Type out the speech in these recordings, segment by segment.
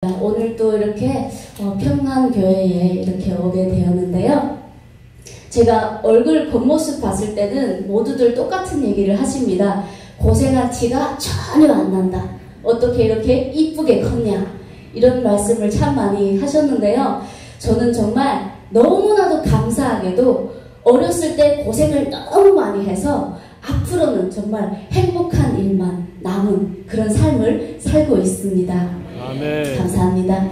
오늘 또 이렇게 평안교회에 이렇게 오게 되었는데요. 제가 얼굴 겉모습 봤을 때는 모두들 똑같은 얘기를 하십니다. 고생한 티가 전혀 안 난다. 어떻게 이렇게 이쁘게 컸냐. 이런 말씀을 참 많이 하셨는데요. 저는 정말 너무나도 감사하게도 어렸을 때 고생을 너무 많이 해서 앞으로는 정말 행복한 일만 남은 그런 삶을 살고 있습니다. 아멘. 감사합니다.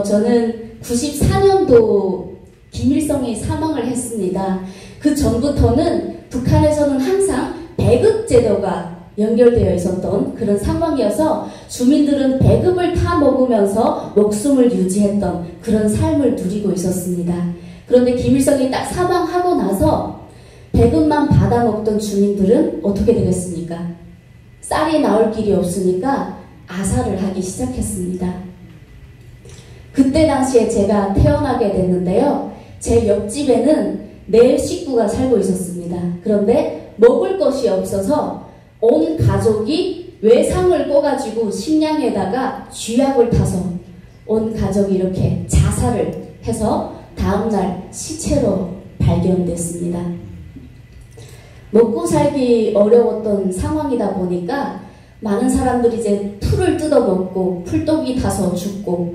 저는 94년도 김일성이 사망을 했습니다. 그 전부터는 북한에서는 항상 배급 제도가 연결되어 있었던 그런 상황이어서 주민들은 배급을 타 먹으면서 목숨을 유지했던 그런 삶을 누리고 있었습니다. 그런데 김일성이 딱 사망하고 나서 배급만 받아 먹던 주민들은 어떻게 되겠습니까? 쌀이 나올 길이 없으니까 아사를 하기 시작했습니다. 그때 당시에 제가 태어나게 됐는데요. 제 옆집에는 4식구가 살고 있었습니다. 그런데 먹을 것이 없어서 온 가족이 외상을 꺼가지고 식량에다가 쥐약을 타서 온 가족이 이렇게 자살을 해서 다음날 시체로 발견됐습니다. 먹고 살기 어려웠던 상황이다 보니까 많은 사람들이 이제 풀을 뜯어먹고 풀독이 타서 죽고,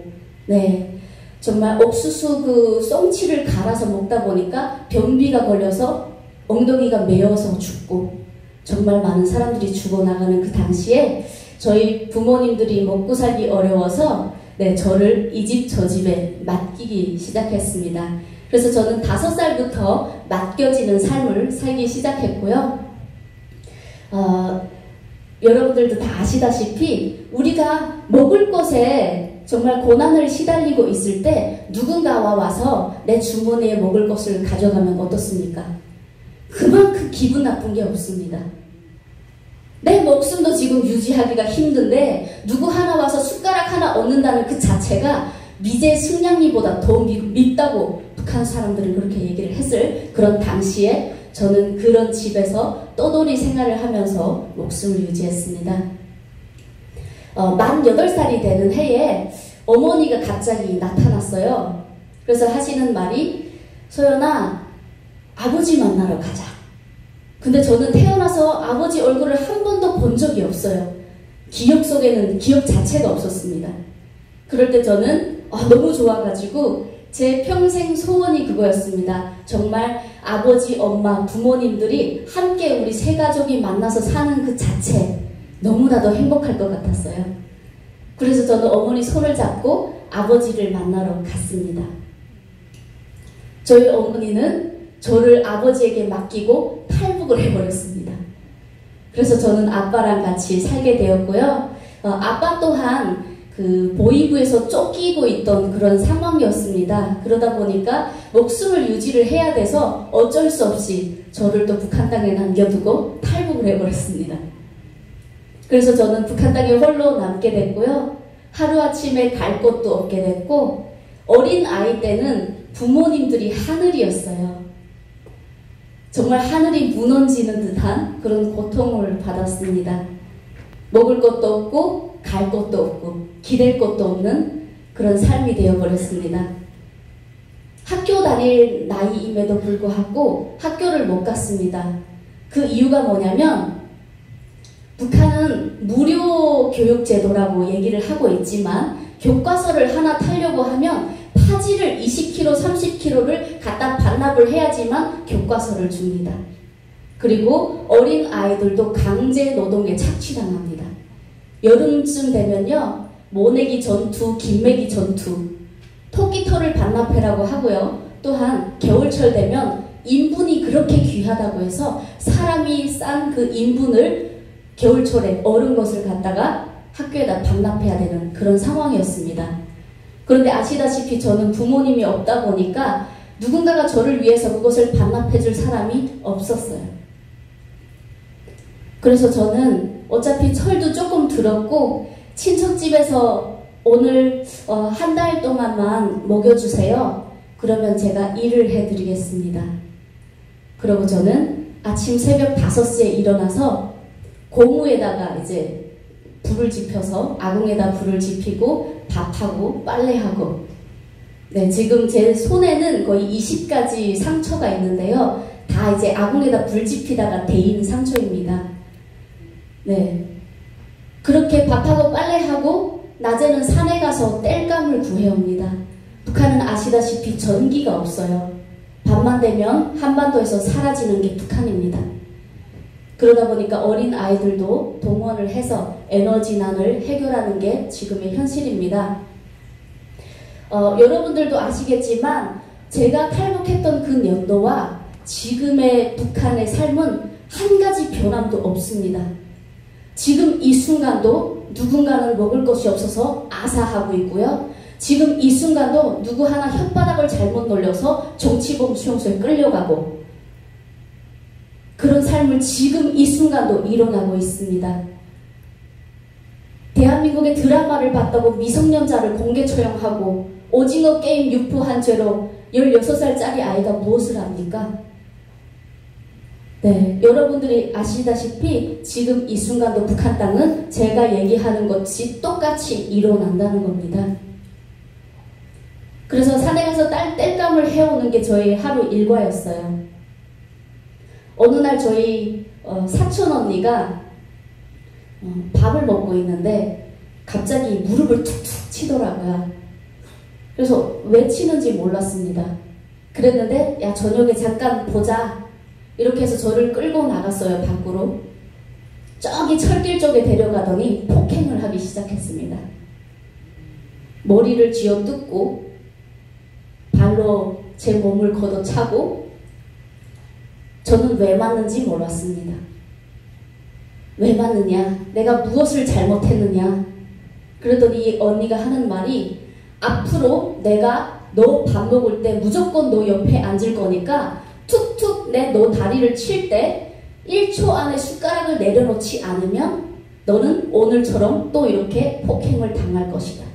정말 옥수수 그 썽치를 갈아서 먹다 보니까 변비가 걸려서 엉덩이가 메어서 죽고, 정말 많은 사람들이 죽어나가는 그 당시에 저희 부모님들이 먹고 살기 어려워서 저를 이 집 저 집에 맡기기 시작했습니다. 그래서 저는 5살부터 맡겨지는 삶을 살기 시작했고요. 여러분들도 다 아시다시피 우리가 먹을 것에 정말 고난을 시달리고 있을 때 누군가와 와서 내 주머니에 먹을 것을 가져가면 어떻습니까? 그만큼 기분 나쁜 게 없습니다. 내 목숨도 지금 유지하기가 힘든데 누구 하나 와서 숟가락 하나 얻는다는 그 자체가 미제 승냥이보다 더 밉다고 북한 사람들은 그렇게 얘기를 했을 그런 당시에 저는 그런 집에서 떠돌이 생활을 하면서 목숨을 유지했습니다. 만 8살이 되는 해에 어머니가 갑자기 나타났어요. 그래서 하시는 말이, 소연아, 아버지 만나러 가자. 근데 저는 태어나서 아버지 얼굴을 한 번도 본 적이 없어요. 기억 속에는 기억 자체가 없었습니다. 그럴 때 저는 너무 좋아가지고 제 평생 소원이 그거였습니다. 정말 아버지, 엄마, 부모님들이 함께 우리 세 가족이 만나서 사는 그 자체 너무나도 행복할 것 같았어요. 그래서 저는 어머니 손을 잡고 아버지를 만나러 갔습니다. 저희 어머니는 저를 아버지에게 맡기고 탈북을 해버렸습니다. 그래서 저는 아빠랑 같이 살게 되었고요. 아빠 또한 그 보이부에서 쫓기고 있던 그런 상황이었습니다. 그러다 보니까 목숨을 유지를 해야 돼서 어쩔 수 없이 저를 또 북한 땅에 남겨두고 탈북을 해버렸습니다. 그래서 저는 북한 땅에 홀로 남게 됐고요. 하루아침에 갈 곳도 없게 됐고, 어린 아이 때는 부모님들이 하늘이었어요. 정말 하늘이 무너지는 듯한 그런 고통을 받았습니다. 먹을 것도 없고 갈 곳도 없고 기댈 곳도 없는 그런 삶이 되어버렸습니다. 학교 다닐 나이임에도 불구하고 학교를 못 갔습니다. 그 이유가 뭐냐면 북한은 무료 교육제도라고 얘기를 하고 있지만 교과서를 하나 타려고 하면 파지를 20kg, 30kg를 갖다 반납을 해야지만 교과서를 줍니다. 그리고 어린 아이들도 강제 노동에 착취당합니다. 여름쯤 되면요, 모내기 전투, 김매기 전투, 토끼털을 반납해라고 하고요. 또한 겨울철 되면 인분이 그렇게 귀하다고 해서 사람이 싼 그 인분을 겨울철에 얼은 것을 갖다가 학교에다 반납해야 되는 그런 상황이었습니다. 그런데 아시다시피 저는 부모님이 없다 보니까 누군가가 저를 위해서 그것을 반납해줄 사람이 없었어요. 그래서 저는 어차피 철도 조금 들었고 친척집에서 오늘 한 달 동안만 먹여주세요. 그러면 제가 일을 해드리겠습니다. 그러고 저는 아침 새벽 5시에 일어나서 고무에다가 이제 불을 지펴서 아궁에다 불을 지피고 밥하고 빨래하고, 네, 지금 제 손에는 거의 20가지 상처가 있는데요. 다 이제 아궁에다 불 지피다가 데인 상처입니다. 네, 그렇게 밥하고 빨래하고 낮에는 산에 가서 땔감을 구해옵니다. 북한은 아시다시피 전기가 없어요. 밤만 되면 한반도에서 사라지는 게 북한입니다. 그러다 보니까 어린 아이들도 동원을 해서 에너지난을 해결하는 게 지금의 현실입니다. 여러분들도 아시겠지만 제가 탈북했던 그 연도와 지금의 북한의 삶은 한 가지 변함도 없습니다. 지금 이 순간도 누군가는 먹을 것이 없어서 아사하고 있고요. 지금 이 순간도 누구 하나 혓바닥을 잘못 놀려서 정치범 수용소에 끌려가고, 그런 삶을 지금 이 순간도 일어나고 있습니다. 대한민국의 드라마를 봤다고 미성년자를 공개 처형하고 오징어 게임 유포한 죄로 16살짜리 아이가 무엇을 합니까? 네, 여러분들이 아시다시피 지금 이 순간도 북한 땅은 제가 얘기하는 것이 똑같이 일어난다는 겁니다. 그래서 산에 가서 땔감을 해오는 게 저희 하루 일과였어요. 어느 날 저희 사촌 언니가 밥을 먹고 있는데 갑자기 무릎을 툭툭 치더라고요. 그래서 왜 치는지 몰랐습니다. 그랬는데 야, 저녁에 잠깐 보자 이렇게 해서 저를 끌고 나갔어요. 밖으로. 저기 철길 쪽에 데려가더니 폭행을 하기 시작했습니다. 머리를 쥐어뜯고 발로 제 몸을 걷어차고, 저는 왜 맞는지 몰랐습니다. 왜 맞느냐? 내가 무엇을 잘못했느냐? 그러더니 언니가 하는 말이, 앞으로 내가 너 밥 먹을 때 무조건 너 옆에 앉을 거니까 툭툭 내 너 다리를 칠 때 1초 안에 숟가락을 내려놓지 않으면 너는 오늘처럼 또 이렇게 폭행을 당할 것이다.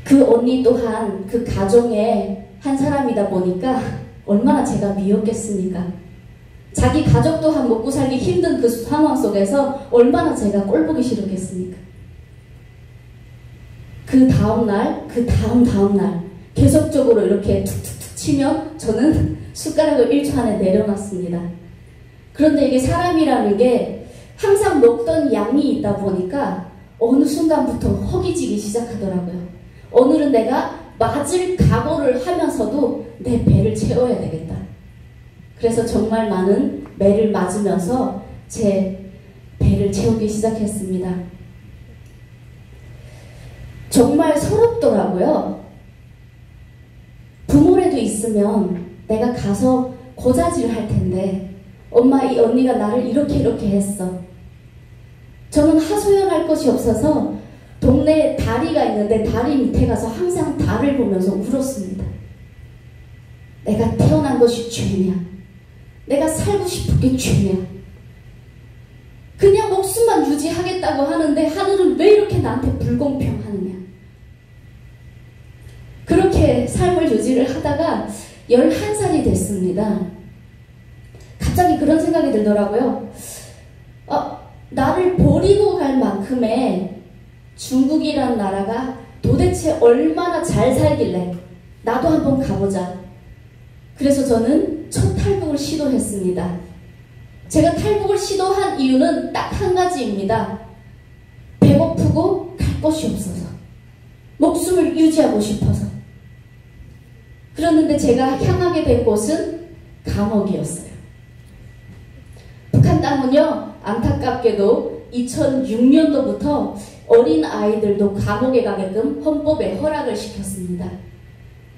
그 언니 또한 그 가정의 한 사람이다 보니까 얼마나 제가 미웠겠습니까? 자기 가족 또한 먹고 살기 힘든 그 상황 속에서 얼마나 제가 꼴보기 싫었겠습니까? 그 다음날, 그 다음날 계속적으로 이렇게 툭툭툭 치면 저는 숟가락을 1초 안에 내려놨습니다. 그런데 이게 사람이라는 게 항상 먹던 양이 있다 보니까 어느 순간부터 허기지기 시작하더라고요. 오늘은 내가 맞을 각오를 하면서도 내 배를 채워야 되겠다. 그래서 정말 많은 매를 맞으면서 제 배를 채우기 시작했습니다. 정말 서럽더라고요. 부모라도 있으면 내가 가서 고자질을 할 텐데, 엄마, 이 언니가 나를 이렇게 했어. 저는 하소연할 것이 없어서 동네에 다리가 있는데 다리 밑에 가서 항상 달을 보면서 울었습니다. 내가 태어난 것이 죄냐? 내가 살고 싶은 게 죄냐? 그냥 목숨만 유지하겠다고 하는데 하늘은 왜 이렇게 나한테 불공평하느냐? 그렇게 삶을 유지를 하다가 11살이 됐습니다. 갑자기 그런 생각이 들더라고요. 나를 버리고 갈 만큼의 중국이란 나라가 도대체 얼마나 잘 살길래 나도 한번 가보자. 그래서 저는 첫 탈북을 시도했습니다. 제가 탈북을 시도한 이유는 딱 한 가지입니다. 배고프고 갈 곳이 없어서, 목숨을 유지하고 싶어서. 그랬는데 제가 향하게 된 곳은 감옥이었어요. 북한 땅은요, 안타깝게도 2006년도부터 어린 아이들도 감옥에 가게끔 헌법에 허락을 시켰습니다.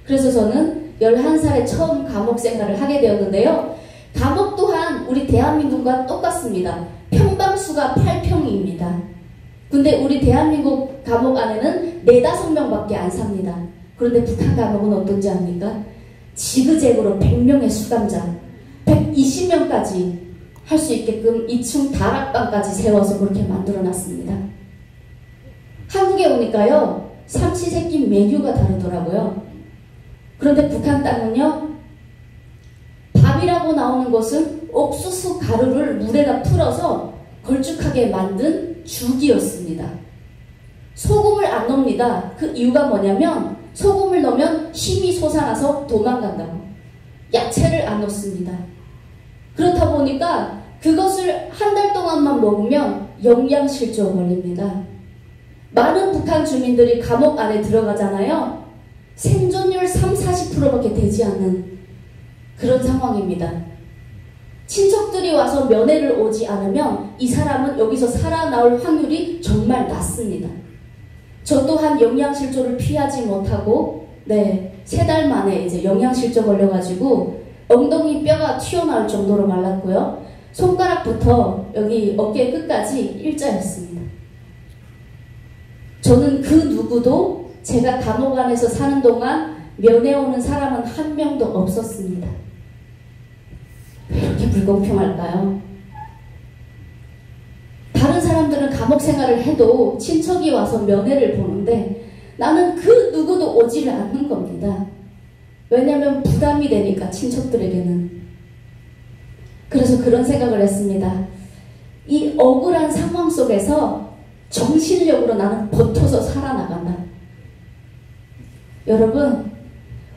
그래서 저는 11살에 처음 감옥 생활을 하게 되었는데요. 감옥 또한 우리 대한민국과 똑같습니다. 평방수가 8평입니다. 근데 우리 대한민국 감옥 안에는 4~5명밖에 안 삽니다. 그런데 북한 감옥은 어떤지 압니까? 지그재그로 100명의 수감자, 120명까지 할 수 있게끔 2층 다락방까지 세워서 그렇게 만들어놨습니다. 한국에 오니까요, 삼시세끼 메뉴가 다르더라고요. 그런데 북한 땅은요, 밥 밥이라고 나오는 것은 옥수수 가루를 물에다 풀어서 걸쭉하게 만든 죽이었습니다. 소금을 안 넣습니다. 그 이유가 뭐냐면 소금을 넣으면 힘이 솟아나서 도망간다고. 야채를 안 넣습니다. 그렇다 보니까 그것을 한 달 동안만 먹으면 영양실조 걸립니다. 많은 북한 주민들이 감옥 안에 들어가잖아요. 생존율 30-40%밖에 되지 않는 그런 상황입니다. 친척들이 와서 면회를 오지 않으면 이 사람은 여기서 살아나올 확률이 정말 낮습니다. 저 또한 영양실조를 피하지 못하고 3달 만에 이제 영양실조 걸려가지고 엉덩이 뼈가 튀어나올 정도로 말랐고요. 손가락부터 여기 어깨 끝까지 일자였습니다. 저는 그 누구도 제가 감옥 안에서 사는 동안 면회 오는 사람은 한 명도 없었습니다. 왜 이렇게 불공평할까요? 다른 사람들은 감옥 생활을 해도 친척이 와서 면회를 보는데 나는 그 누구도 오지를 않는 겁니다. 왜냐하면 부담이 되니까 친척들에게는. 그래서 그런 생각을 했습니다. 이 억울한 상황 속에서 정신력으로 나는 버텨서 살아나간다. 여러분,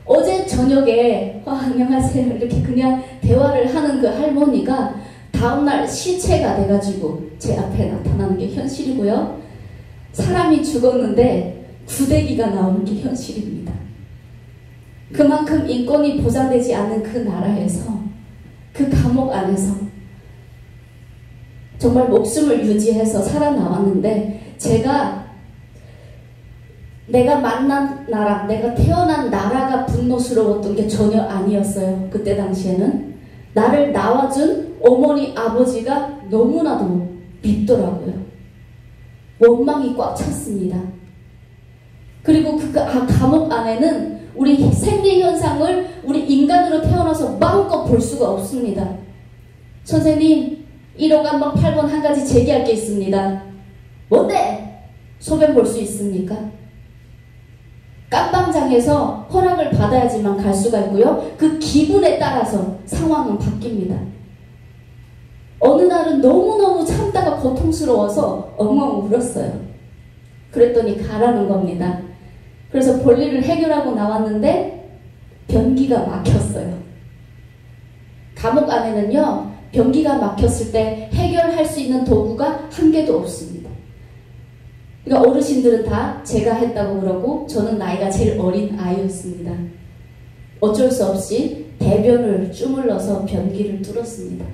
어제 저녁에 안녕하세요 이렇게 그냥 대화를 하는 그 할머니가 다음날 시체가 돼가지고 제 앞에 나타나는 게 현실이고요. 사람이 죽었는데 구데기가 나오는 게 현실입니다. 그만큼 인권이 보장되지 않는 그 나라에서, 그 감옥 안에서 정말 목숨을 유지해서 살아나왔는데, 내가 만난 나라, 내가 태어난 나라가 분노스러웠던 게 전혀 아니었어요. 그때 당시에는 나를 낳아준 어머니 아버지가 너무나도 밉더라고요. 원망이 꽉 찼습니다. 그리고 그 감옥 안에는 우리 생리 현상을 우리 인간으로 태어나서 마음껏 볼 수가 없습니다. 선생님, 1호 간방 8번 한 가지 제기할 게 있습니다. 뭔데? 소변 볼 수 있습니까? 깜방장에서 허락을 받아야지만 갈 수가 있고요. 그 기분에 따라서 상황은 바뀝니다. 어느 날은 너무너무 참다가 고통스러워서 엉엉 울었어요. 그랬더니 가라는 겁니다. 그래서 볼일을 해결하고 나왔는데 변기가 막혔어요. 감옥 안에는요, 변기가 막혔을 때 해결할 수 있는 도구가 한 개도 없습니다. 그러니까 어르신들은 다 제가 했다고 그러고 저는 나이가 제일 어린 아이였습니다. 어쩔 수 없이 대변을 주물러서 변기를 뚫었습니다.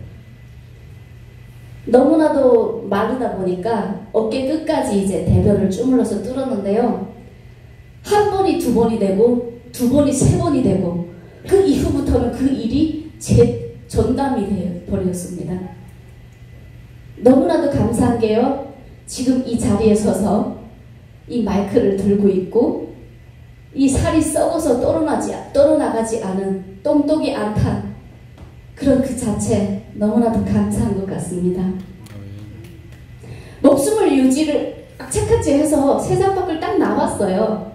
너무나도 마르다 보니까 어깨 끝까지 이제 대변을 주물러서 뚫었는데요. 한 번이 2번이 되고 2번이 3번이 되고 그 이후부터는 그 일이 제 전담이 되어버렸습니다. 너무나도 감사한 게요. 지금 이 자리에 서서 이 마이크를 들고 있고 이 살이 썩어서 떨어나가지 않은 똥똑이 안 탄 그런 그 자체 너무나도 감사한 것 같습니다. 목숨을 유지를 악착같이 해서 세상 밖을 딱 나왔어요.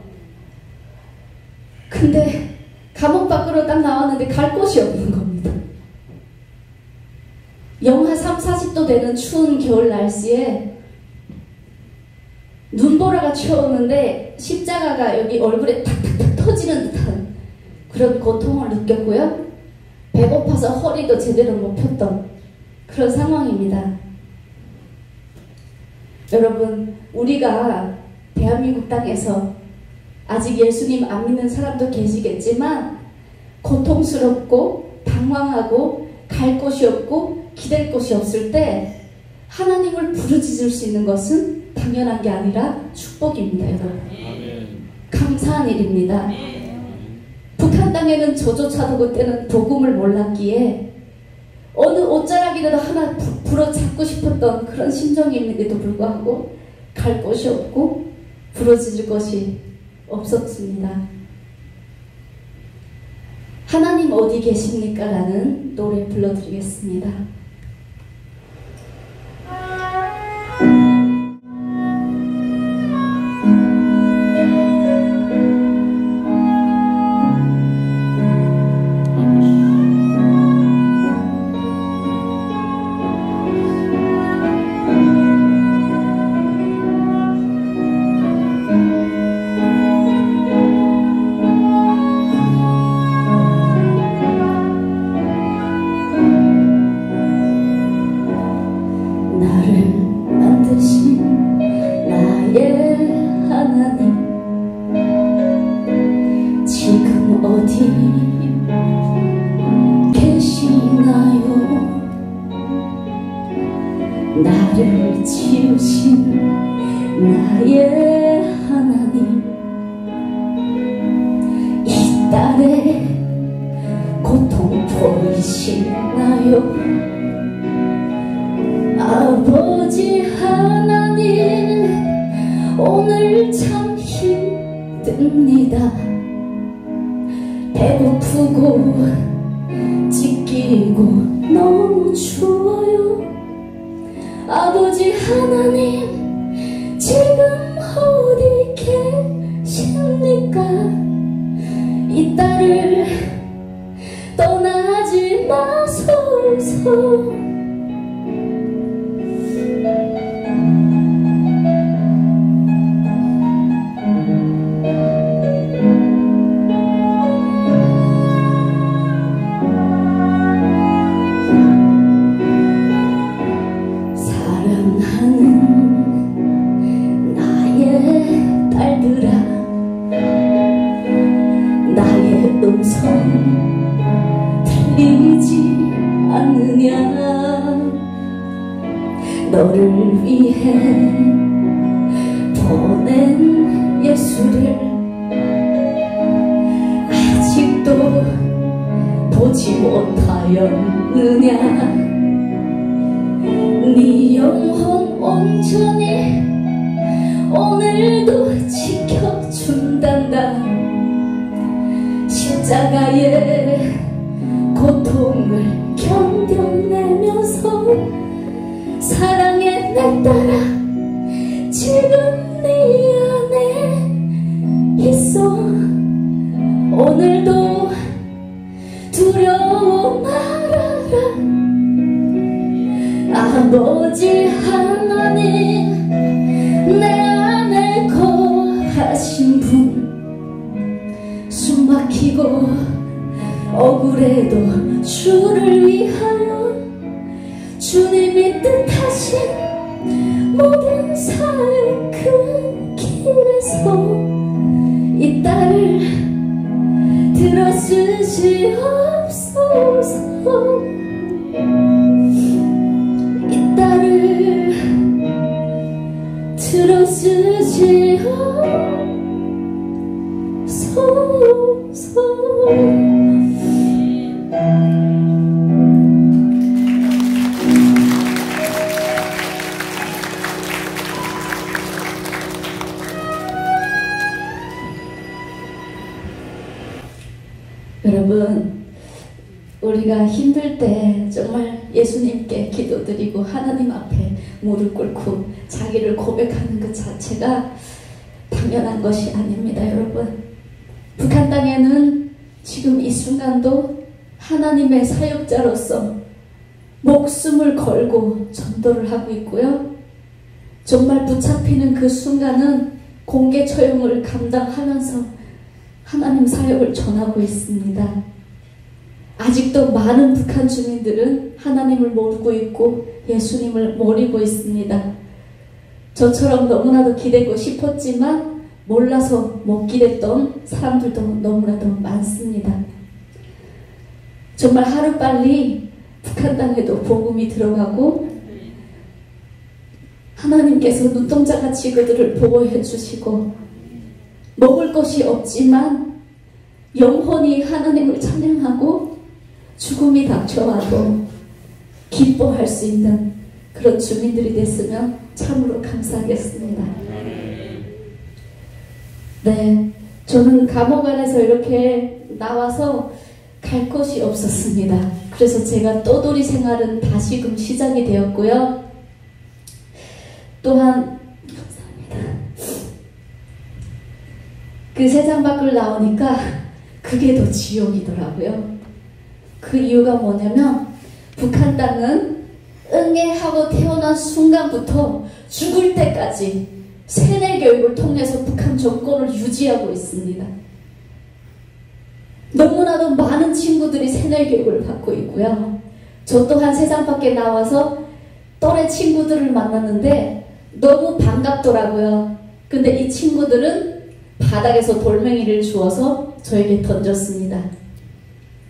근데 감옥 밖으로 딱 나왔는데 갈 곳이 없는 겁니다. 영하 30-40도 되는 추운 겨울 날씨에 눈보라가 치어오는데 십자가가 여기 얼굴에 탁탁탁 터지는 듯한 그런 고통을 느꼈고요. 배고파서 허리도 제대로 못 폈던 그런 상황입니다. 여러분, 우리가 대한민국 땅에서 아직 예수님 안 믿는 사람도 계시겠지만 고통스럽고 당황하고 갈 곳이 없고 기댈 곳이 없을 때 하나님을 부르짖을 수 있는 것은 당연한 게 아니라 축복입니다. 여러분, 감사한 일입니다. 북한 땅에는 저조차도 그때는 복음을 몰랐기에 어느 옷자락이라도 하나 부러잡고 싶었던 그런 심정이 있는데도 불구하고 갈 곳이 없고 부러질 것이 없었습니다. 하나님 어디 계십니까? 라는 노래 불러드리겠습니다. 계시나요? 아버지 하나님, 오늘 참 힘듭니다. 배고프고 찢기고 너무 추워요. 아버지 하나님, 지금 어디 계십니까? 이 딸을 떠나지 마소서. 들리지 않느냐? 너를 위해 보낸 예수를 아직도 보지 못하였느냐? 네 영혼 온전히 오늘도 지켜준단다. 십자가의 고통을 견뎌내면서 사랑의 내 딸아, 지금 네 안에 있어. 오늘도 두려워 말아라. 아버지 하나님, 내 안에 거하신 분, 숨 막히고 억울해도 주를 위하여 주님이 뜻하신 모든 사의 그 길에서 이 딸을 들어주시옵소서. 이 딸을 들어주시옵소서. 여러분, 우리가 힘들 때 정말 예수님께 기도드리고 하나님 앞에 무릎 꿇고 자기를 고백하는 그 자체가 당연한 것이 아닙니다. 여러분, 북한 땅에는 지금 이 순간도 하나님의 사역자로서 목숨을 걸고 전도를 하고 있고요. 정말 붙잡히는 그 순간은 공개 처형을 감당하면서 하나님 사역을 전하고 있습니다. 아직도 많은 북한 주민들은 하나님을 모르고 있고 예수님을 모르고 있습니다. 저처럼 너무나도 기대고 싶었지만 몰라서 못 기댔던 사람들도 너무나도 많습니다. 정말 하루빨리 북한 땅에도 복음이 들어가고 하나님께서 눈동자같이 그들을 보호해 주시고 먹을 것이 없지만 영혼이 하나님을 찬양하고 죽음이 닥쳐와도 기뻐할 수 있는 그런 주민들이 됐으면 참으로 감사하겠습니다. 네, 저는 감옥 안에서 이렇게 나와서 갈 곳이 없었습니다. 그래서 제가 떠돌이 생활은 다시금 시작이 되었고요. 또한 그 세상 밖을 나오니까 그게 더 지옥이더라고요. 그 이유가 뭐냐면 북한 땅은 응애하고 태어난 순간부터 죽을 때까지 세뇌 교육을 통해서 북한 정권을 유지하고 있습니다. 너무나도 많은 친구들이 세뇌 교육을 받고 있고요. 저 또한 세상 밖에 나와서 또래 친구들을 만났는데 너무 반갑더라고요. 근데 이 친구들은 바닥에서 돌멩이를 주워서 저에게 던졌습니다.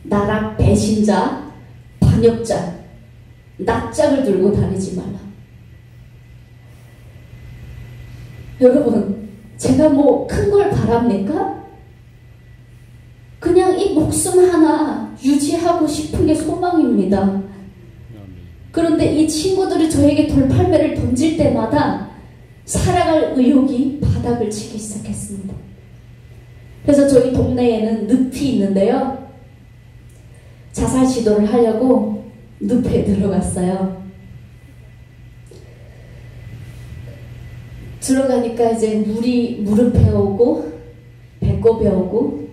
나라 배신자, 반역자, 낯짝을 들고 다니지 말라. 여러분, 제가 뭐 큰 걸 바랍니까? 그냥 이 목숨 하나 유지하고 싶은 게 소망입니다. 그런데 이 친구들이 저에게 돌팔매를 던질 때마다 살아갈 의욕이 바닥을 치기 시작했습니다. 그래서 저희 동네에는 늪이 있는데요. 자살 시도를 하려고 늪에 들어갔어요. 들어가니까 이제 물이 무릎에 오고 배꼽에 오고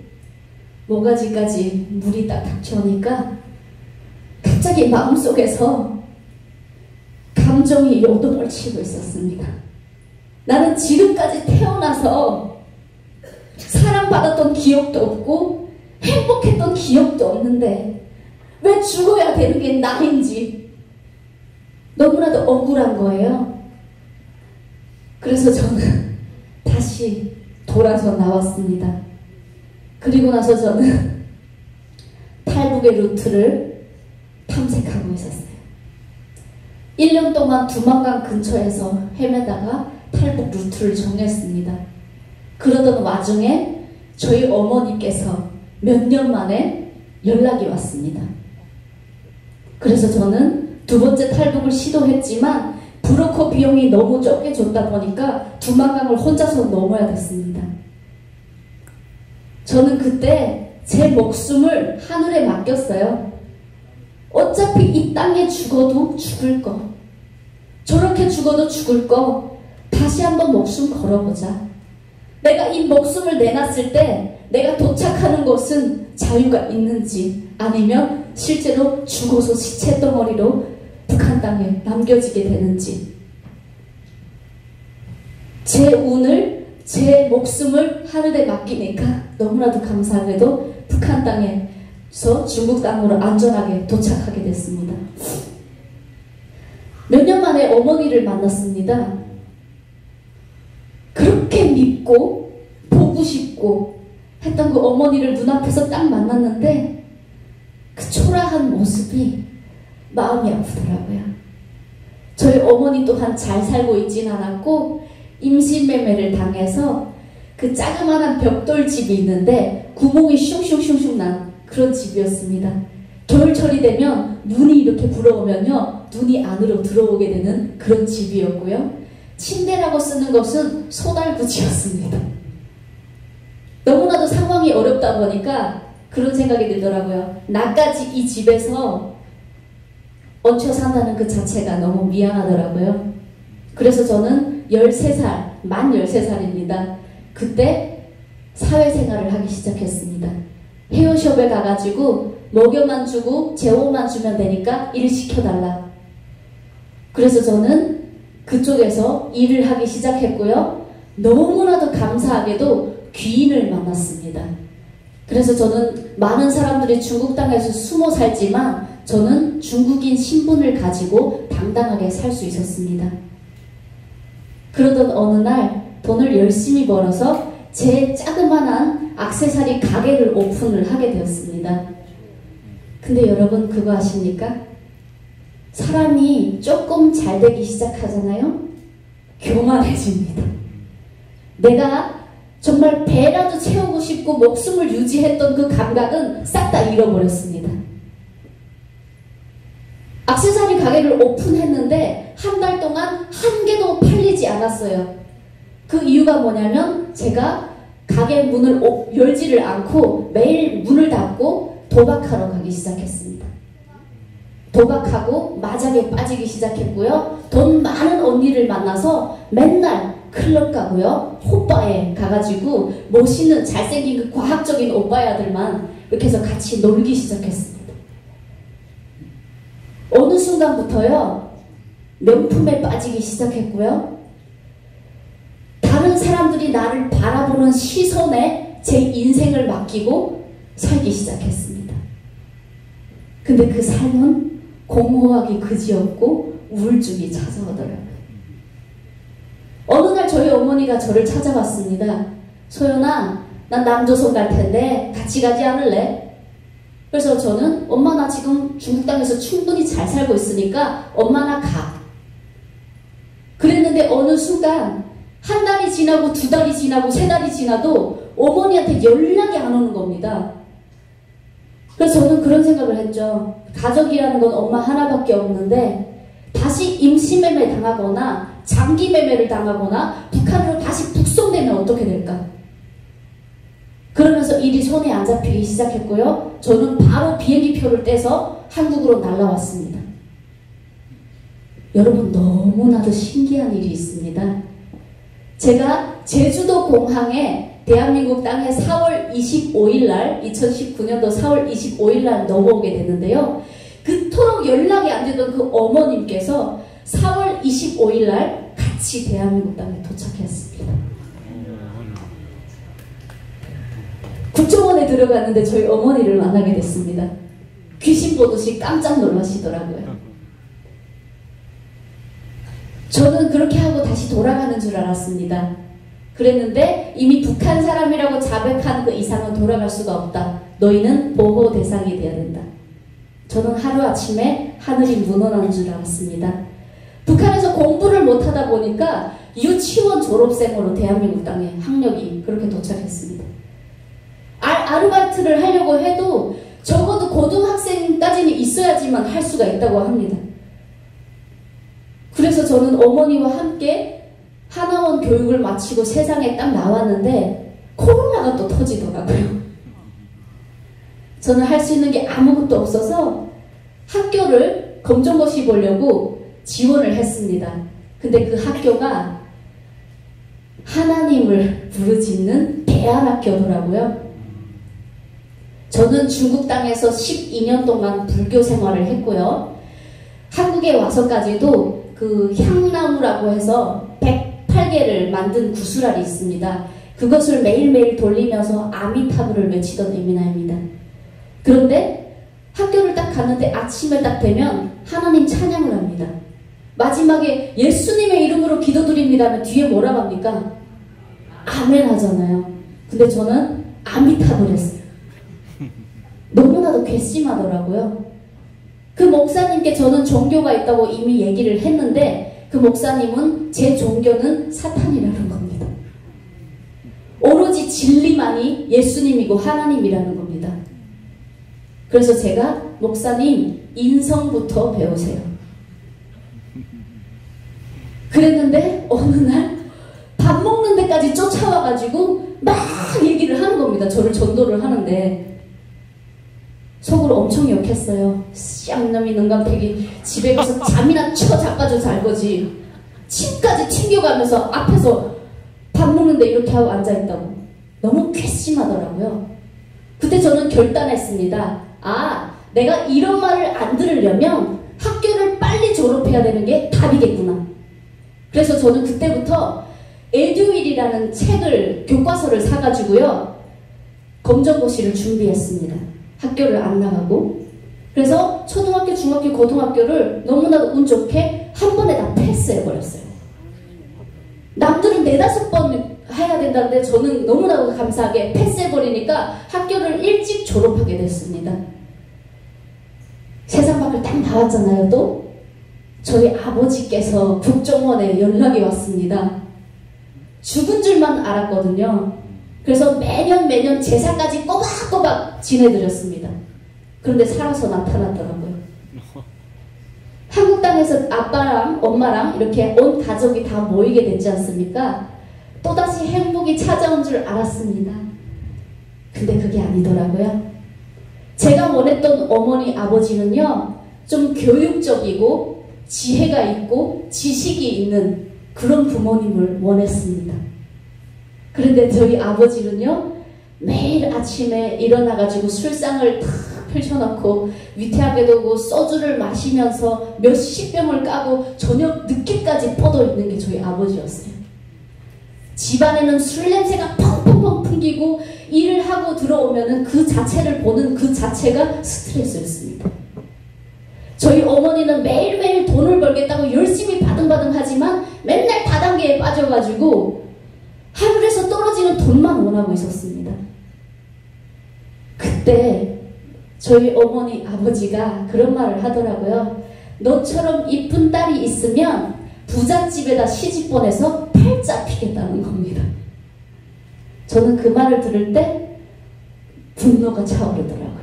모가지까지 물이 딱 닥쳐오니까 갑자기 마음속에서 감정이 요동을 치고 있었습니다. 나는 지금까지 태어나서 사랑받았던 기억도 없고 행복했던 기억도 없는데 왜 죽어야 되는 게 나인지 너무나도 억울한 거예요. 그래서 저는 다시 돌아서 나왔습니다. 그리고 나서 저는 탈북의 루트를 탐색하고 있었어요. 1년 동안 두만강 근처에서 헤매다가 탈북 루트를 정했습니다. 그러던 와중에 저희 어머니께서 몇 년 만에 연락이 왔습니다. 그래서 저는 두 번째 탈북을 시도했지만 브로커 비용이 너무 적게 줬다 보니까 두만강을 혼자서 넘어야 됐습니다. 저는 그때 제 목숨을 하늘에 맡겼어요. 어차피 이 땅에 죽어도 죽을 거, 저렇게 죽어도 죽을 거, 다시 한번 목숨 걸어보자. 내가 이 목숨을 내놨을 때 내가 도착하는 곳은 자유가 있는지 아니면 실제로 죽어서 시체 덩어리로 북한 땅에 남겨지게 되는지, 제 운을, 제 목숨을 하늘에 맡기니까 너무나도 감사하게도 북한 땅에서 중국 땅으로 안전하게 도착하게 됐습니다. 몇 년 만에 어머니를 만났습니다. 그렇게 믿고 보고 싶고 했던 그 어머니를 눈앞에서 딱 만났는데 그 초라한 모습이 마음이 아프더라고요. 저희 어머니 또한 잘 살고 있진 않았고 임신매매를 당해서 그 자그마한 벽돌집이 있는데 구멍이 슝슝슝슝 난 그런 집이었습니다. 겨울철이 되면 눈이 이렇게 불어오면요, 눈이 안으로 들어오게 되는 그런 집이었고요. 침대라고 쓰는 것은 소달구지였습니다. 너무나도 상황이 어렵다 보니까 그런 생각이 들더라고요. 나까지 이 집에서 얹혀 산다는 그 자체가 너무 미안하더라고요. 그래서 저는 13살, 만 13살입니다. 그때 사회생활을 하기 시작했습니다. 헤어숍에 가가지고 먹여만 주고 재워만 주면 되니까 일 시켜달라. 그래서 저는 그쪽에서 일을 하기 시작했고요. 너무나도 감사하게도 귀인을 만났습니다. 그래서 저는 많은 사람들이 중국 땅에서 숨어 살지만 저는 중국인 신분을 가지고 당당하게 살 수 있었습니다. 그러던 어느 날 돈을 열심히 벌어서 제 자그마한 액세서리 가게를 오픈을 하게 되었습니다. 근데 여러분 그거 아십니까? 사람이 조금 잘 되기 시작하잖아요? 교만해집니다. 내가 정말 배라도 채우고 싶고 목숨을 유지했던 그 감각은 싹 다 잃어버렸습니다. 액세서리 가게를 오픈했는데 한 달 동안 한 개도 팔리지 않았어요. 그 이유가 뭐냐면 제가 가게 문을 열지를 않고 매일 문을 닫고 도박하러 가기 시작했습니다. 도박하고 마작에 빠지기 시작했고요. 돈 많은 언니를 만나서 맨날 클럽 가고요. 호빠에 가가지고 멋있는 잘생긴 그 과학적인 오빠야들만 이렇게 해서 같이 놀기 시작했습니다. 어느 순간부터요. 명품에 빠지기 시작했고요. 다른 사람들이 나를 바라보는 시선에 제 인생을 맡기고 살기 시작했습니다. 근데 그 삶은 공허하기 그지없고 우울증이 찾아오더라고요. 어느 날 저희 어머니가 저를 찾아왔습니다. 소연아, 난 남조선 갈 텐데 같이 가지 않을래? 그래서 저는 엄마 나 지금 중국 땅에서 충분히 잘 살고 있으니까 엄마 나 가. 그랬는데 어느 순간 한 달이 지나고 두 달이 지나고 세 달이 지나도 어머니한테 연락이 안 오는 겁니다. 그래서 저는 그런 생각을 했죠. 가족이라는 건 엄마 하나밖에 없는데 다시 임시매매 당하거나 장기매매를 당하거나 북한으로 다시 북송되면 어떻게 될까? 그러면서 일이 손에 안 잡히기 시작했고요. 저는 바로 비행기표를 떼서 한국으로 날아왔습니다. 여러분, 너무나도 신기한 일이 있습니다. 제가 제주도 공항에 대한민국 땅에 4월 25일 날 2019년도 4월 25일 날 넘어오게 됐는데요. 그토록 연락이 안 되던 그 어머님께서 4월 25일 날 같이 대한민국 땅에 도착했습니다. 국정원에 들어갔는데 저희 어머니를 만나게 됐습니다. 귀신 보듯이 깜짝 놀라시더라고요. 저는 그렇게 하고 다시 돌아가는 줄 알았습니다. 그랬는데 이미 북한 사람이라고 자백한 그 이상은 돌아갈 수가 없다. 너희는 보호 대상이 되어야 된다. 저는 하루아침에 하늘이 무너나는 줄 알았습니다. 북한에서 공부를 못하다 보니까 유치원 졸업생으로 대한민국 땅에 학력이 그렇게 도착했습니다. 아르바이트를 하려고 해도 적어도 고등학생까지는 있어야지만 할 수가 있다고 합니다. 그래서 저는 어머니와 함께 하나원 교육을 마치고 세상에 딱 나왔는데 코로나가 또 터지더라고요. 저는 할 수 있는 게 아무것도 없어서 학교를 검정고시 보려고 지원을 했습니다. 근데 그 학교가 하나님을 부르짖는 대안학교더라고요. 저는 중국 땅에서 12년 동안 불교 생활을 했고요. 한국에 와서까지도 그 향나무라고 해서 108개를 만든 구슬알이 있습니다. 그것을 매일매일 돌리면서 아미타불을 외치던 에미나입니다. 그런데 학교를 딱 갔는데 아침에 딱 되면 하나님 찬양을 합니다. 마지막에 예수님의 이름으로 기도드립니다 하면 뒤에 뭐라고 합니까? 아멘 하잖아요. 근데 저는 아미타불 했어요. 너무나도 괘씸하더라고요. 그 목사님께 저는 종교가 있다고 이미 얘기를 했는데 그 목사님은 제 종교는 사탄이라는 겁니다. 오로지 진리만이 예수님이고 하나님이라는 겁니다. 그래서 제가 목사님 인성부터 배우세요. 그랬는데 어느 날 밥 먹는 데까지 쫓아와가지고 막 얘기를 하는 겁니다. 저를 전도를 하는데 속으로 엄청 욕했어요. 쌍놈이 능감태기 집에 가서 잠이나 자빠져 잘 거지. 침까지 튕겨가면서 앞에서 밥 먹는데 이렇게 하고 앉아있다고. 너무 괘씸하더라고요. 그때 저는 결단했습니다. 아, 내가 이런 말을 안 들으려면 학교를 빨리 졸업해야 되는 게 답이겠구나. 그래서 저는 그때부터 에듀윌이라는 책을, 교과서를 사가지고요. 검정고시를 준비했습니다. 학교를 안 나가고. 그래서 초등학교, 중학교, 고등학교를 너무나도 운 좋게 한 번에 다 패스해버렸어요. 남들은 4-5번 해야 된다는데 저는 너무나도 감사하게 패스해버리니까 학교를 일찍 졸업하게 됐습니다. 세상 밖을 딱 나왔잖아요. 또 저희 아버지께서 국정원에 연락이 왔습니다. 죽은 줄만 알았거든요. 그래서 매년 제사까지 꼬박꼬박 지내드렸습니다. 그런데 살아서 나타났더라고요. 한국 땅에서 아빠랑 엄마랑 이렇게 온 가족이 다 모이게 됐지 않습니까? 또다시 행복이 찾아온 줄 알았습니다. 근데 그게 아니더라고요. 제가 원했던 어머니 아버지는요, 좀 교육적이고 지혜가 있고 지식이 있는 그런 부모님을 원했습니다. 그런데 저희 아버지는요, 매일 아침에 일어나가지고 술상을 탁 펼쳐놓고 위태하게도 소주를 마시면서 몇십 병을 까고 저녁 늦게까지 뻗어 있는 게 저희 아버지였어요. 집안에는 술 냄새가 펑펑펑 풍기고 일을 하고 들어오면은 그 자체를 보는 그 자체가 스트레스였습니다. 저희 어머니는 매일매일 돈을 벌겠다고 열심히 바등바등 하지만 맨날 다단계에 빠져가지고 하늘에서 떨어지는 돈만 원하고 있었습니다. 그때 저희 어머니 아버지가 그런 말을 하더라고요. 너처럼 이쁜 딸이 있으면 부잣집에다 시집 보내서 팔자 피겠다는 겁니다. 저는 그 말을 들을 때 분노가 차오르더라고요.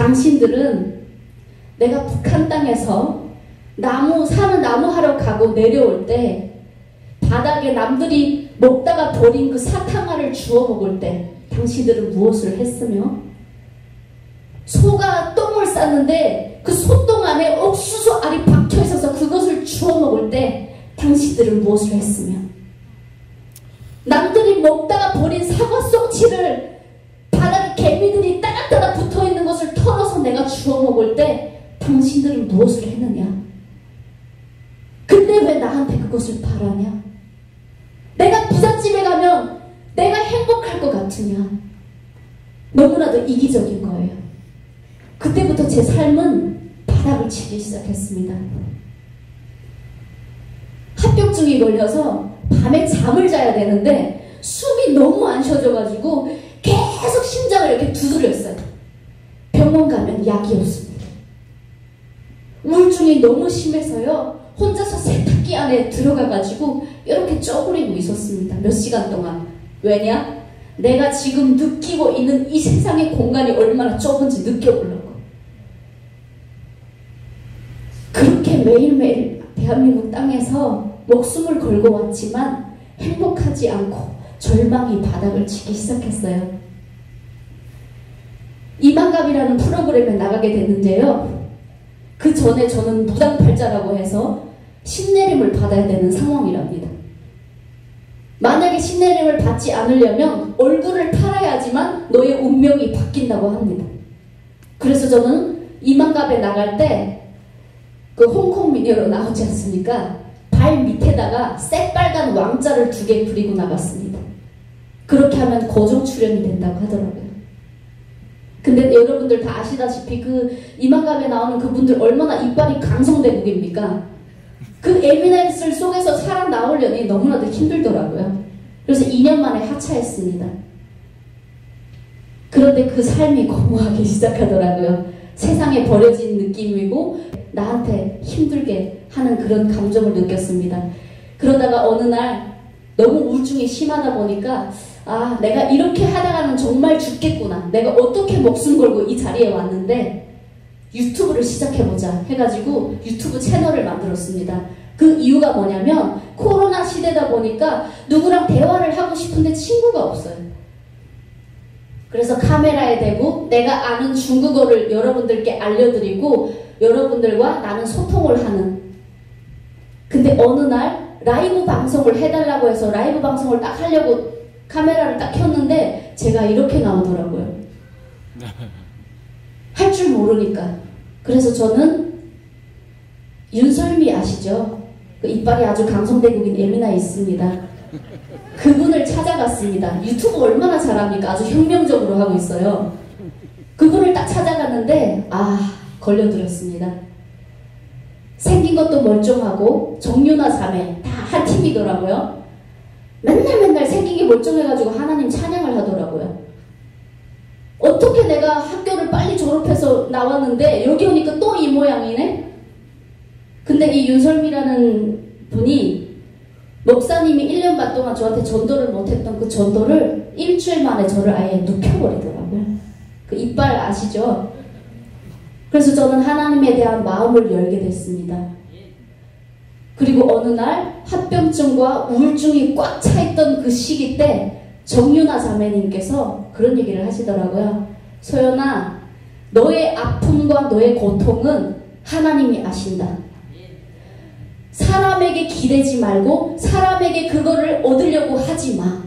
당신들은 내가 북한 땅에서 사는 나무 하러 가고 내려올 때 바닥에 남들이 먹다가 버린 그 사탕알을 주워 먹을 때 당신들은 무엇을 했으며, 소가 똥을 쌌는데 그 소똥 안에 옥수수 알이 박혀 있어서 그것을 주워 먹을 때 당신들은 무엇을 했으며, 남들이 먹다가 버린 사과 쏙치를 바닥에 개미들이 따닥따닥 붙어있는 것을 털어서 내가 주워 먹을 때 당신들은 무엇을 했느냐? 근데 왜 나한테 그것을 바라냐? 내가 부잣집에 가면 내가 행복할 것 같으냐? 너무나도 이기적인 거예요. 그때부터 제 삶은 바닥을 치기 시작했습니다. 합병증이 걸려서 밤에 잠을 자야 되는데 숨이 너무 안 쉬어져가지고 계속 심장을 이렇게 두드렸어요. 병원 가면 약이 없습니다. 우울증이 너무 심해서요, 혼자서 세탁기 안에 들어가가지고 이렇게 쪄부리고 있었습니다. 몇 시간 동안. 왜냐? 내가 지금 느끼고 있는 이 세상의 공간이 얼마나 좁은지 느껴보려고. 그렇게 매일매일 대한민국 땅에서 목숨을 걸고 왔지만 행복하지 않고 절망이 바닥을 치기 시작했어요. 이만갑이라는 프로그램에 나가게 됐는데요, 그 전에 저는 무당팔자라고 해서 신내림을 받아야 되는 상황이랍니다. 만약에 신내림을 받지 않으려면 얼굴을 팔아야지만 너의 운명이 바뀐다고 합니다. 그래서 저는 이만갑에 나갈 때 그 홍콩 미녀로 나오지 않습니까? 발 밑에다가 새빨간 왕자를 2개 그리고 나갔습니다. 그렇게 하면 고정 출연이 된다고 하더라고요. 근데 여러분들 다 아시다시피 그 이만갑에 나오는 그분들 얼마나 이빨이 강성대국입니까? 그 에미넨스 속에서 살아나오려니 너무나도 힘들더라고요. 그래서 2년 만에 하차했습니다. 그런데 그 삶이 고무하기 시작하더라고요. 세상에 버려진 느낌이고 나한테 힘들게 하는 그런 감정을 느꼈습니다. 그러다가 어느 날 너무 우울증이 심하다 보니까 내가 이렇게 하다가는 정말 죽겠구나. 내가 어떻게 목숨 걸고 이 자리에 왔는데 유튜브를 시작해보자 해가지고 유튜브 채널을 만들었습니다. 그 이유가 뭐냐면 코로나 시대다 보니까 누구랑 대화를 하고 싶은데 친구가 없어요. 그래서 카메라에 대고 내가 아는 중국어를 여러분들께 알려드리고 여러분들과 나는 소통을 하는. 근데 어느 날 라이브 방송을 해달라고 해서 라이브 방송을 딱 하려고 카메라를 딱 켰는데 제가 이렇게 나오더라고요. 할 줄 모르니까. 그래서 저는 윤설미 아시죠? 그 이빨이 아주 강성대국인 에미나 있습니다. 그분을 찾아갔습니다. 유튜브 얼마나 잘합니까? 아주 혁명적으로 하고 있어요. 그분을 딱 찾아갔는데 걸려들었습니다. 생긴 것도 멀쩡하고 정유나 자매 다 한 팀이더라고요. 맨날 생긴 게 멀쩡해가지고 하나님 찬양을 하더라고요. 어떻게 내가 학교를 빨리 졸업해서 나왔는데 여기 오니까 또 이 모양이네? 근데 이 윤설미라는 분이 목사님이 1년 반 동안 저한테 전도를 못했던 그 전도를 일주일 만에 저를 아예 눕혀버리더라고요. 그 이빨 아시죠? 그래서 저는 하나님에 대한 마음을 열게 됐습니다. 그리고 어느 날 합병증과 우울증이 꽉 차있던 그 시기 때 정유나 자매님께서 그런 얘기를 하시더라고요. 소연아, 너의 아픔과 너의 고통은 하나님이 아신다. 사람에게 기대지 말고 사람에게 그거를 얻으려고 하지 마.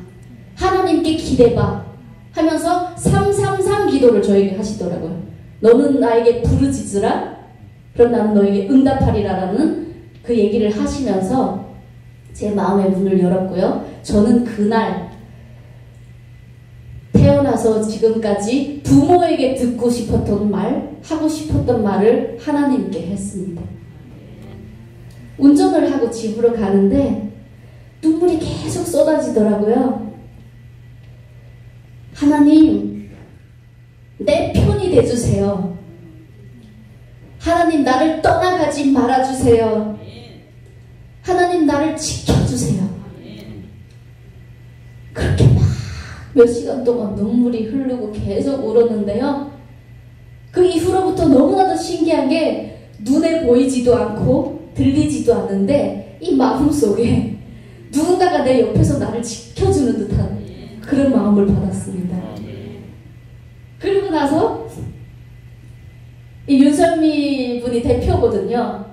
하나님께 기대봐 하면서 333 기도를 저에게 하시더라고요. 너는 나에게 부르짖으라, 그럼 나는 너에게 응답하리라라는 그 얘기를 하시면서 제 마음의 문을 열었고요. 저는 그날 태어나서 지금까지 부모에게 듣고 싶었던 말, 하고 싶었던 말을 하나님께 했습니다. 운전을 하고 집으로 가는데 눈물이 계속 쏟아지더라고요. 하나님, 내 편이 돼주세요. 하나님, 나를 떠나가지 말아주세요. 하나님, 나를 지켜주세요. 그렇게 막 몇 시간 동안 눈물이 흐르고 계속 울었는데요. 그 이후로부터 너무나도 신기한 게 눈에 보이지도 않고 들리지도 않는데 이 마음속에 누군가가 내 옆에서 나를 지켜주는 듯한 그런 마음을 받았습니다. 그리고 나서 이 윤설미 분이 대표거든요.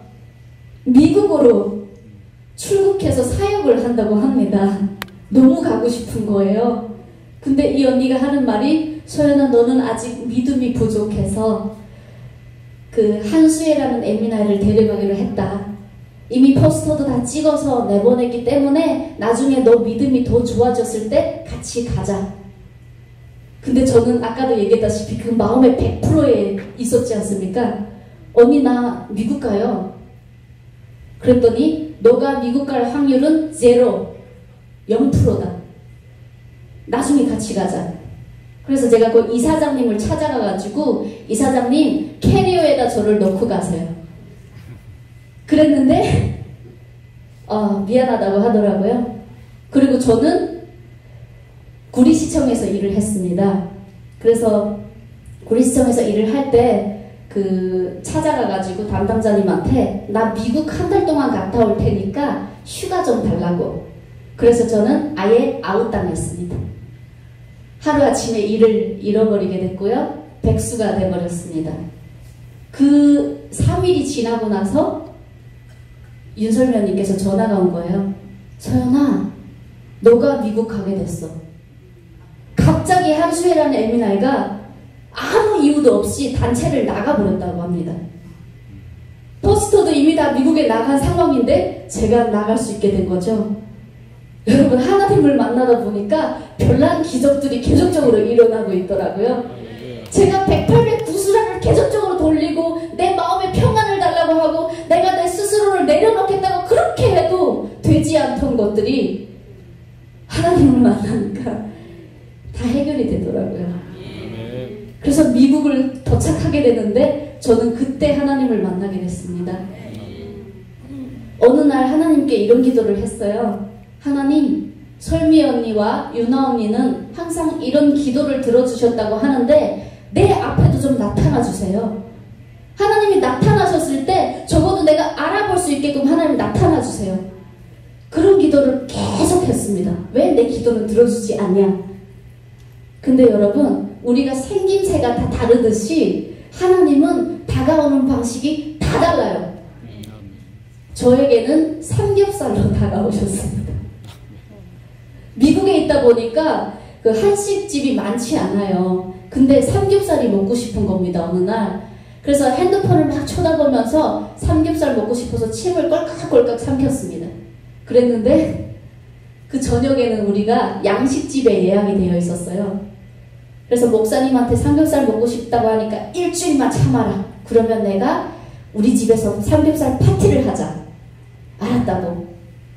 미국으로 출국해서 사역을 한다고 합니다. 너무 가고 싶은 거예요. 근데 이 언니가 하는 말이, 소연아, 너는 아직 믿음이 부족해서 그 한수혜라는 에미나이를 데려가기로 했다. 이미 포스터도 다 찍어서 내보냈기 때문에 나중에 너 믿음이 더 좋아졌을 때 같이 가자. 근데 저는 아까도 얘기했다시피 그 마음의 100%에 있었지 않습니까? 언니 나 미국 가요. 그랬더니 너가 미국 갈 확률은 0%다. 나중에 같이 가자. 그래서 제가 그 이사장님을 찾아가가지고, 이사장님 캐리어에다 저를 넣고 가세요. 그랬는데 미안하다고 하더라고요. 그리고 저는 구리시청에서 일을 했습니다. 그래서 구리시청에서 일을 할 때 그 찾아가가지고 담당자님한테 나 미국 한 달 동안 갔다 올 테니까 휴가 좀 달라고. 그래서 저는 아예 아웃당했습니다. 하루아침에 일을 잃어버리게 됐고요. 백수가 돼버렸습니다. 그 3일이 지나고 나서 윤설미 언니께서 전화가 온 거예요. 소연아, 너가 미국 가게 됐어. 갑자기 한수혜라는 에미나이가 아무 이유도 없이 단체를 나가버렸다고 합니다. 포스터도 이미 다 미국에 나간 상황인데 제가 나갈 수 있게 된 거죠. 여러분, 하나님을 만나다 보니까 별난 기적들이 계속적으로 일어나고 있더라고요. 제가 108구수라를 계속적으로 돌리고 내 마음의 평안을 달라고 하고 내가 내 스스로를 내려놓겠다고 그렇게 해도 되지 않던 것들이 하나님을 만나니까 다 해결이 되더라고요. 그래서 미국을 도착하게 되는데 저는 그때 하나님을 만나게 됐습니다. 어느 날 하나님께 이런 기도를 했어요. 하나님, 설미 언니와 유나 언니는 항상 이런 기도를 들어주셨다고 하는데 내 앞에도 좀 나타나 주세요. 하나님이 나타나셨을 때 적어도 내가 알아볼 수 있게끔 하나님 나타나 주세요. 그런 기도를 계속 했습니다. 왜 내 기도는 들어주지 않냐? 근데 여러분, 우리가 생김새가 다 다르듯이 하나님은 다가오는 방식이 다 달라요. 저에게는 삼겹살로 다가오셨습니다. 미국에 있다 보니까 그 한식집이 많지 않아요. 근데 삼겹살이 먹고 싶은 겁니다, 어느 날. 그래서 핸드폰을 막 쳐다보면서 삼겹살 먹고 싶어서 침을 꼴깍꼴깍 삼켰습니다. 그랬는데 그 저녁에는 우리가 양식집에 예약이 되어 있었어요. 그래서 목사님한테 삼겹살 먹고 싶다고 하니까 일주일만 참아라. 그러면 내가 우리 집에서 삼겹살 파티를 하자. 알았다고.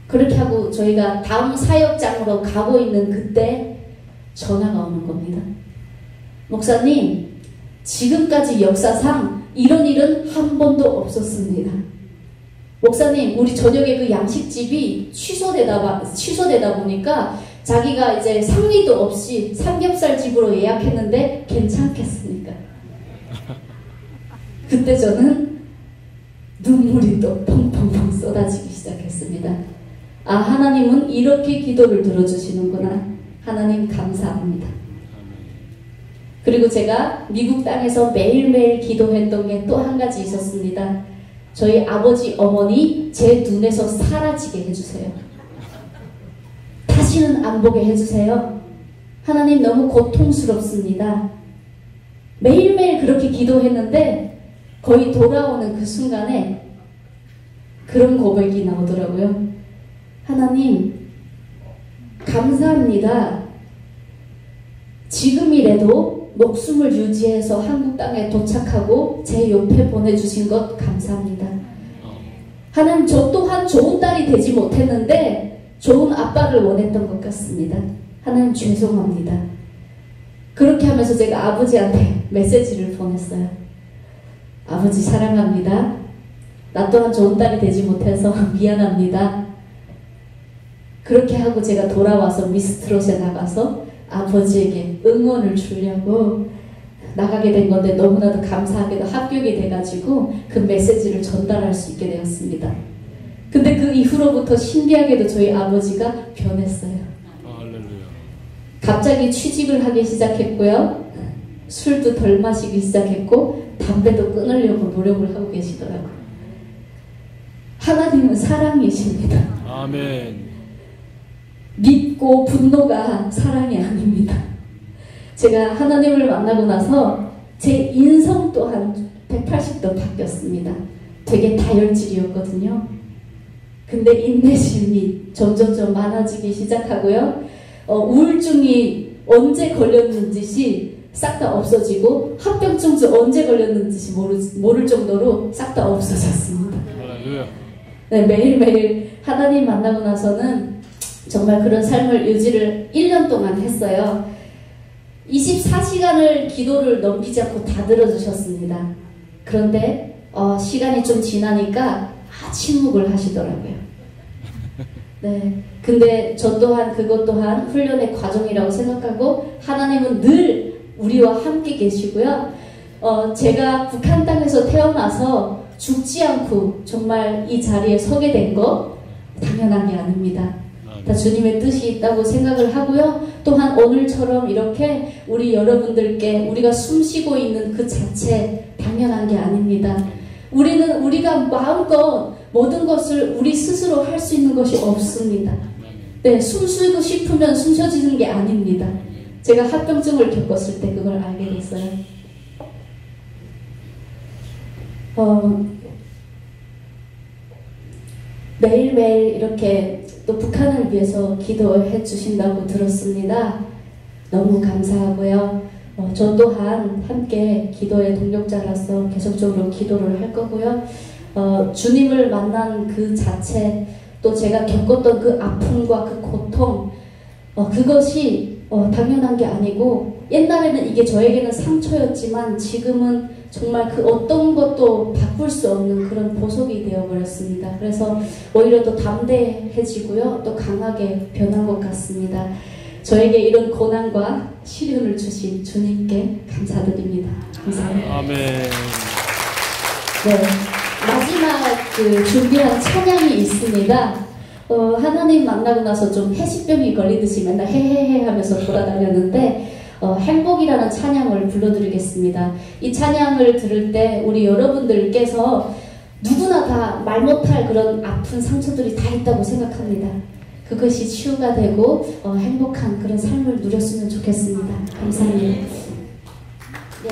그렇게 하고 저희가 다음 사역장으로 가고 있는 그때 전화가 오는 겁니다. 목사님, 지금까지 역사상 이런 일은 한 번도 없었습니다. 목사님, 우리 저녁에 그 양식집이 취소되다 보니까 자기가 이제 상의도 없이 삼겹살 집으로 예약했는데 괜찮겠습니까? 그때 저는 눈물이 또 펑펑펑 쏟아지기 시작했습니다. 아, 하나님은 이렇게 기도를 들어주시는구나. 하나님 감사합니다. 그리고 제가 미국 땅에서 매일매일 기도했던 게 또 한 가지 있었습니다. 저희 아버지, 어머니 제 눈에서 사라지게 해주세요. 다시는 안 보게 해주세요. 하나님, 너무 고통스럽습니다. 매일매일 그렇게 기도했는데 거의 돌아오는 그 순간에 그런 고백이 나오더라고요. 하나님, 감사합니다. 지금이라도 목숨을 유지해서 한국 땅에 도착하고 제 옆에 보내주신 것 감사합니다. 하나님, 저 또한 좋은 딸이 되지 못했는데 좋은 아빠를 원했던 것 같습니다. 하나님, 죄송합니다. 그렇게 하면서 제가 아버지한테 메시지를 보냈어요. 아버지, 사랑합니다. 나 또한 좋은 딸이 되지 못해서 미안합니다. 그렇게 하고 제가 돌아와서 미스트롯에 나가서 아버지에게 응원을 주려고 나가게 된 건데 너무나도 감사하게도 합격이 돼가지고 그 메시지를 전달할 수 있게 되었습니다. 근데 그 이후로부터 신기하게도 저희 아버지가 변했어요. 갑자기 취직을 하기 시작했고요. 술도 덜 마시기 시작했고 담배도 끊으려고 노력을 하고 계시더라고요. 하나님은 사랑이십니다. 아멘. 믿고 분노가 사랑이 아닙니다. 제가 하나님을 만나고 나서 제 인성 또한 180도 바뀌었습니다. 되게 다혈질이었거든요. 근데 인내심이 점점점 많아지기 시작하고요. 우울증이 언제 걸렸는지 싹 다 없어지고 합병증도 언제 걸렸는지 모를 정도로 싹 다 없어졌습니다. 네, 매일매일 하나님 만나고 나서는 정말 그런 삶을 유지를 1년 동안 했어요. 24시간을 기도를 넘기지 않고 다 들어주셨습니다. 그런데 시간이 좀 지나니까 침묵을 하시더라고요. 네, 근데 저 또한 그것 또한 훈련의 과정이라고 생각하고 하나님은 늘 우리와 함께 계시고요. 제가 북한 땅에서 태어나서 죽지 않고 정말 이 자리에 서게 된 거 당연한 게 아닙니다. 다 주님의 뜻이 있다고 생각을 하고요. 또한 오늘처럼 이렇게 우리 여러분들께 우리가 숨쉬고 있는 그 자체 당연한 게 아닙니다. 우리는 우리가 마음껏 모든 것을 우리 스스로 할 수 있는 것이 없습니다. 네, 숨쉬고 싶으면 숨 쉬어지는 게 아닙니다. 제가 합병증을 겪었을 때 그걸 알게 됐어요. 매일매일 이렇게 또 북한을 위해서 기도해 주신다고 들었습니다. 너무 감사하고요. 저 또한 함께 기도의 동력자라서 계속적으로 기도를 할 거고요. 주님을 만난 그 자체, 또 제가 겪었던 그 아픔과 그 고통, 그것이 당연한 게 아니고 옛날에는 이게 저에게는 상처였지만 지금은 정말 그 어떤 것도 바꿀 수 없는 그런 보석이 되어버렸습니다. 그래서 오히려 더 담대해지고요. 또 강하게 변한 것 같습니다. 저에게 이런 고난과 시련을 주신 주님께 감사드립니다. 감사합니다. 아멘. 네, 마지막 준비한 찬양이 있습니다. 하나님 만나고 나서 좀 해시병이 걸리듯이 맨날 헤헤헤 하면서 돌아다녔는데 행복이라는 찬양을 불러드리겠습니다. 이 찬양을 들을 때 우리 여러분들께서 누구나 다 말 못할 그런 아픈 상처들이 다 있다고 생각합니다. 그것이 치유가 되고 행복한 그런 삶을 누렸으면 좋겠습니다. 감사합니다. 네.